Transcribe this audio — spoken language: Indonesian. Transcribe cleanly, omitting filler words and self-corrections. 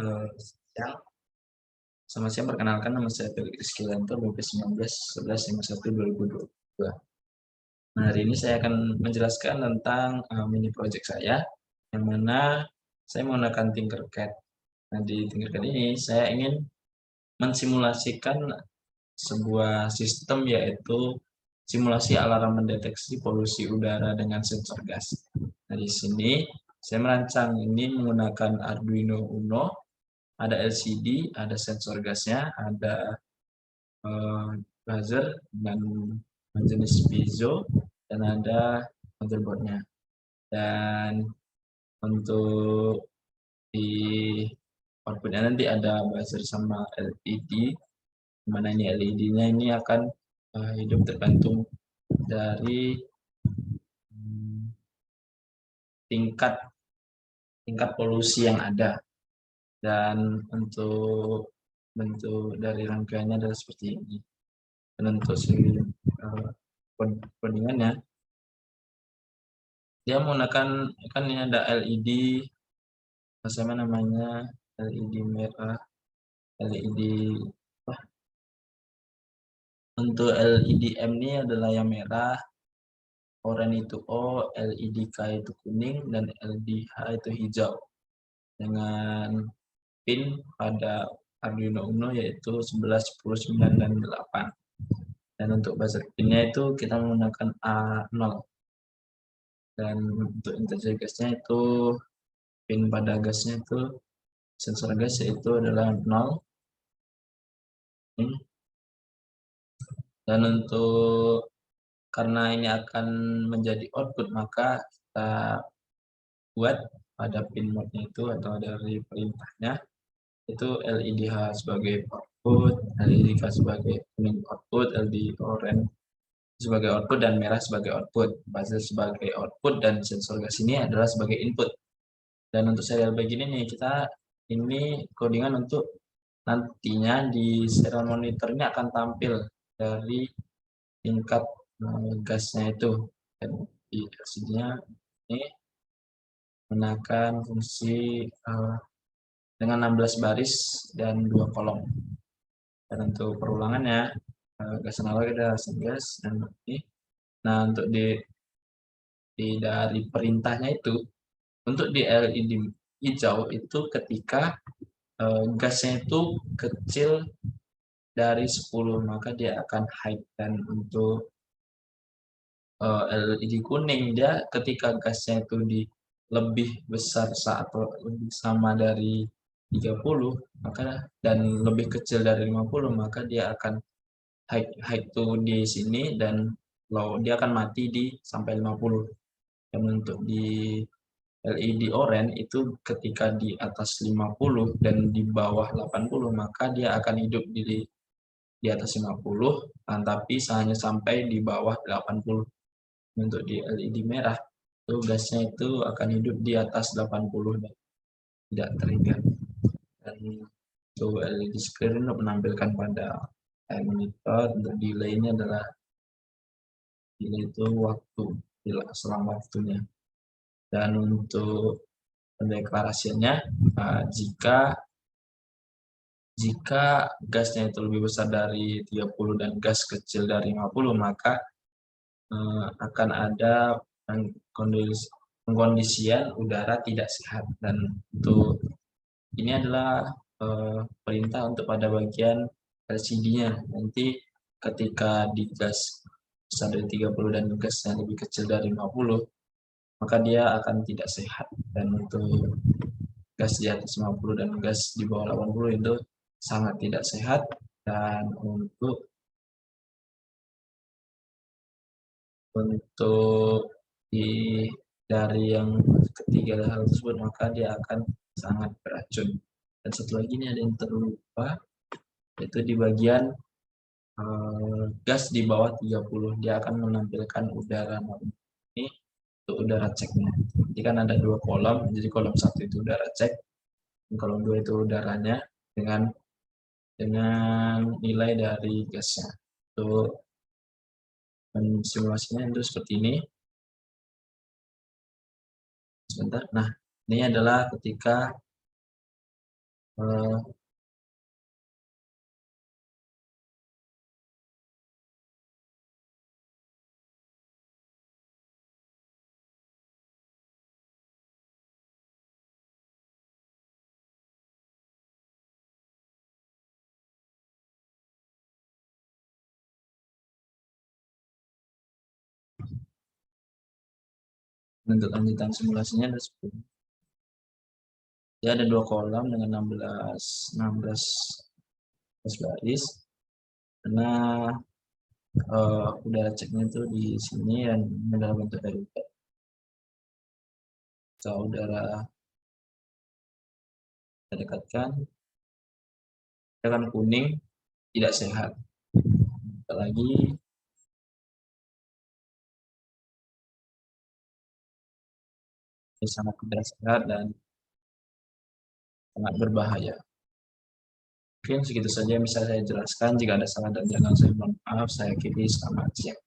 Siang. Selamat siang, perkenalkan nama saya Felix Rizkylianto, BP19 1151 2022. Nah, hari ini saya akan menjelaskan tentang mini project saya, yang mana saya menggunakan Tinkercad. Nah, di Tinkercad ini saya ingin mensimulasikan sebuah sistem, yaitu simulasi alarm mendeteksi polusi udara dengan sensor gas. Nah, di sini saya merancang ini menggunakan Arduino Uno. Ada LCD, ada sensor gasnya, ada buzzer dan jenis piezo, dan ada motherboardnya. Dan untuk di outputnya nanti ada buzzer sama LED, mana ini LED-nya ini akan hidup tergantung dari tingkat polusi yang ada. Dan untuk bentuk dari rangkaiannya adalah seperti ini. Dan untuk codingannya, dia menggunakan, kan ini ada LED, sama namanya LED merah, LED untuk LED M ini adalah yang merah, oranye itu O, LED K itu kuning, dan LED H itu hijau. Dengan pin pada Arduino Uno yaitu 11, 10, 9, dan 8. Dan untuk buzzer pinnya itu kita menggunakan A0. Dan untuk integer gasnya itu pin pada gasnya itu sensor gas yaitu adalah 0. Dan untuk karena ini akan menjadi output, maka kita buat pada pin mode-nya itu atau dari perintahnya itu LED H sebagai output, LED K sebagai kuning output, LED orange sebagai output, dan merah sebagai output, buzzer sebagai output, dan sensor gas ini adalah sebagai input. Dan untuk serial begini nih, kita ini codingan untuk nantinya di serial monitor ini akan tampil dari tingkat gasnya itu. Dan di LCD-nya ini menggunakan fungsi dengan 16 baris dan 2 kolom. Dan untuk perulangannya gas analog ada gas dan ini. Nah, untuk dari perintahnya itu, untuk di LED hijau itu ketika gasnya itu kecil dari 10, maka dia akan hide. Dan untuk LED kuning, dia ketika gasnya itu di lebih besar atau lebih sama dari 30, maka dan lebih kecil dari 50, maka dia akan hide to di sini, dan dia akan mati di sampai 50. Dan untuk di LED orange itu ketika di atas 50 dan di bawah 80, maka dia akan hidup di atas 50, tapi hanya sampai di bawah 80. Untuk di LED merah, itu gasnya itu akan hidup di atas 80 dan tidak trigger. Dan untuk LED screen untuk menampilkan pada monitor, untuk delay-nya adalah delay itu waktu, selang waktunya. Dan untuk pendeklarasiannya, jika gasnya itu lebih besar dari 30 dan gas kecil dari 50, maka akan ada pengkondisian udara tidak sehat. Dan untuk ini adalah perintah untuk pada bagian LCD-nya. Nanti ketika di gas besar dari 30 dan gas yang lebih kecil dari 50, maka dia akan tidak sehat. Dan untuk gas di atas 50 dan gas di bawah 80 itu sangat tidak sehat. Dan untuk dari yang ketiga hal tersebut, maka dia akan sangat beracun. Dan satu lagi ini ada yang terlupa, yaitu di bagian gas di bawah 30, dia akan menampilkan udara ini untuk udara ceknya. Jadi kan ada 2 kolom, jadi kolom 1 itu udara cek, dan kolom 2 itu udaranya dengan nilai dari gasnya. Untuk simulasinya itu seperti ini. Sebentar. Nah, ini adalah ketika eh, untuk lanjutan simulasinya ada 10. Dia ada 2 kolam dengan 16 baris, karena udara ceknya itu di sini dan dalam bentuk dari udara kita dekatkan, dia akan kuning, tidak sehat. Apalagi ini sangat tidak sehat dan sangat berbahaya. Mungkin segitu saja yang bisa saya jelaskan. Jika ada salah dan jangan saya mohon maaf. Saya akhiri. Selamat siang.